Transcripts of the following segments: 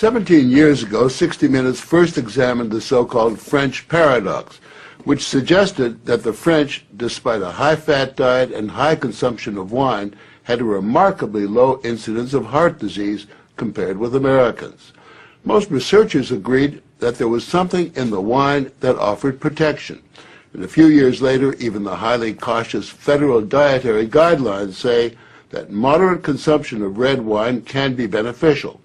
17 years ago, 60 Minutes first examined the so-called French paradox, which suggested that the French, despite a high-fat diet and high consumption of wine, had a remarkably low incidence of heart disease compared with Americans. Most researchers agreed that there was something in the wine that offered protection. And a few years later, even the highly cautious federal dietary guidelines say that moderate consumption of red wine can be beneficial.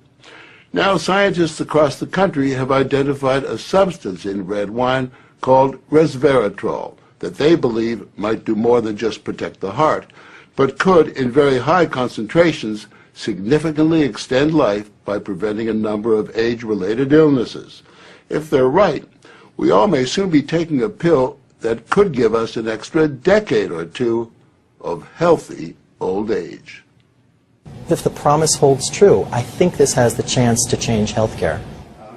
Now, scientists across the country have identified a substance in red wine called resveratrol that they believe might do more than just protect the heart, but could, in very high concentrations, significantly extend life by preventing a number of age-related illnesses. If they're right, we all may soon be taking a pill that could give us an extra decade or two of healthy old age. If the promise holds true, I think this has the chance to change healthcare.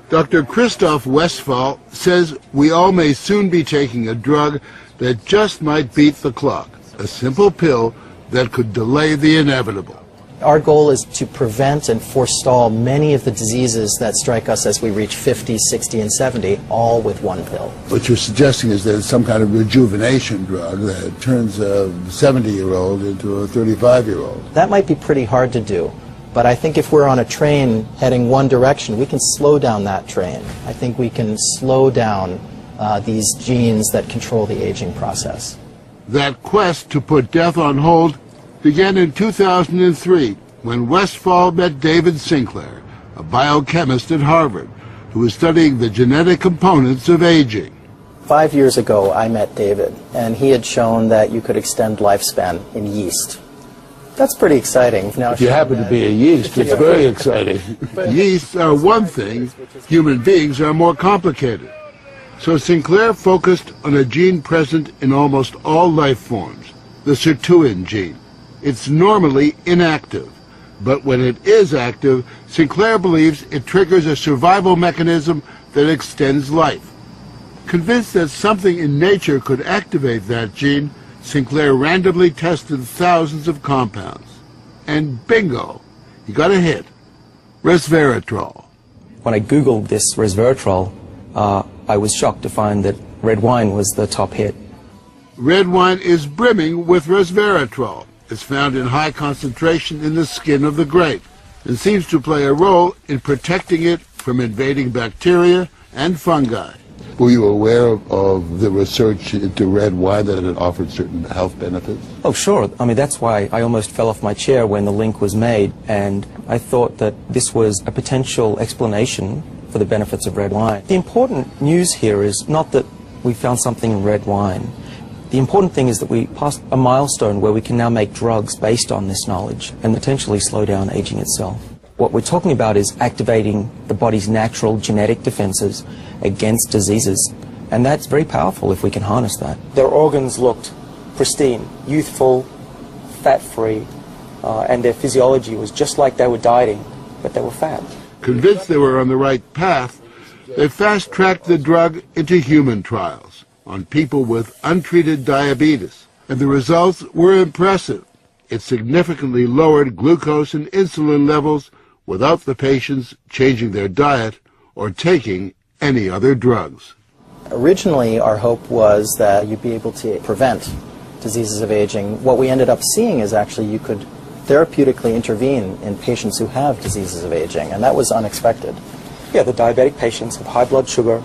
Dr. Christoph Westphal says we all may soon be taking a drug that just might beat the clock, a simple pill that could delay the inevitable. Our goal is to prevent and forestall many of the diseases that strike us as we reach 50, 60, and 70, all with one pill. What you're suggesting is there's some kind of rejuvenation drug that turns a 70-year-old into a 35-year-old. That might be pretty hard to do, but I think if we're on a train heading one direction, we can slow down that train. I think we can slow down these genes that control the aging process. That quest to put death on hold began in 2003 when Westphal met David Sinclair, a biochemist at Harvard, who was studying the genetic components of aging. 5 years ago, I met David, and he had shown that you could extend lifespan in yeast. That's pretty exciting. Now, if you happen to be a yeast, it's very exciting. Yeasts are one thing, human beings are more complicated. So Sinclair focused on a gene present in almost all life forms, the sirtuin gene. It's normally inactive, but when it is active, Sinclair believes it triggers a survival mechanism that extends life. Convinced that something in nature could activate that gene, Sinclair randomly tested thousands of compounds. And bingo, he got a hit, resveratrol. When I Googled this resveratrol, I was shocked to find that red wine was the top hit. Red wine is brimming with resveratrol. It's found in high concentration in the skin of the grape and seems to play a role in protecting it from invading bacteria and fungi. Were you aware of the research into red wine that it offered certain health benefits? Oh, sure. I mean, that's why I almost fell off my chair when the link was made, and I thought that this was a potential explanation for the benefits of red wine. The important news here is not that we found something in red wine. The important thing is that we passed a milestone where we can now make drugs based on this knowledge and potentially slow down aging itself. What we're talking about is activating the body's natural genetic defenses against diseases, and that's very powerful if we can harness that. Their organs looked pristine, youthful, fat-free, and their physiology was just like they were dieting, but they were fat. Convinced they were on the right path, they fast-tracked the drug into human trials on people with untreated diabetes, and the results were impressive. It significantly lowered glucose and insulin levels without the patients changing their diet or taking any other drugs. Originally, our hope was that you'd be able to prevent diseases of aging. What we ended up seeing is actually you could therapeutically intervene in patients who have diseases of aging, and that was unexpected. Yeah, the diabetic patients have high blood sugar,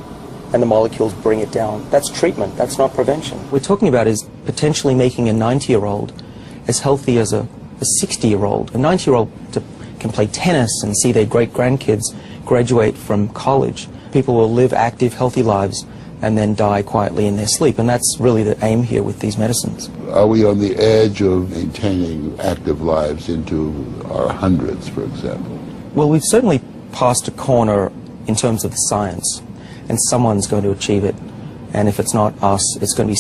and the molecules bring it down. That's treatment, that's not prevention. What we're talking about is potentially making a 90-year-old as healthy as a 60-year-old. A 90-year-old can play tennis and see their great-grandkids graduate from college. People will live active, healthy lives and then die quietly in their sleep, and that's really the aim here with these medicines. Are we on the edge of maintaining active lives into our hundreds, for example? Well, we've certainly passed a corner in terms of the science, and someone's going to achieve it, and if it's not us, it's going to be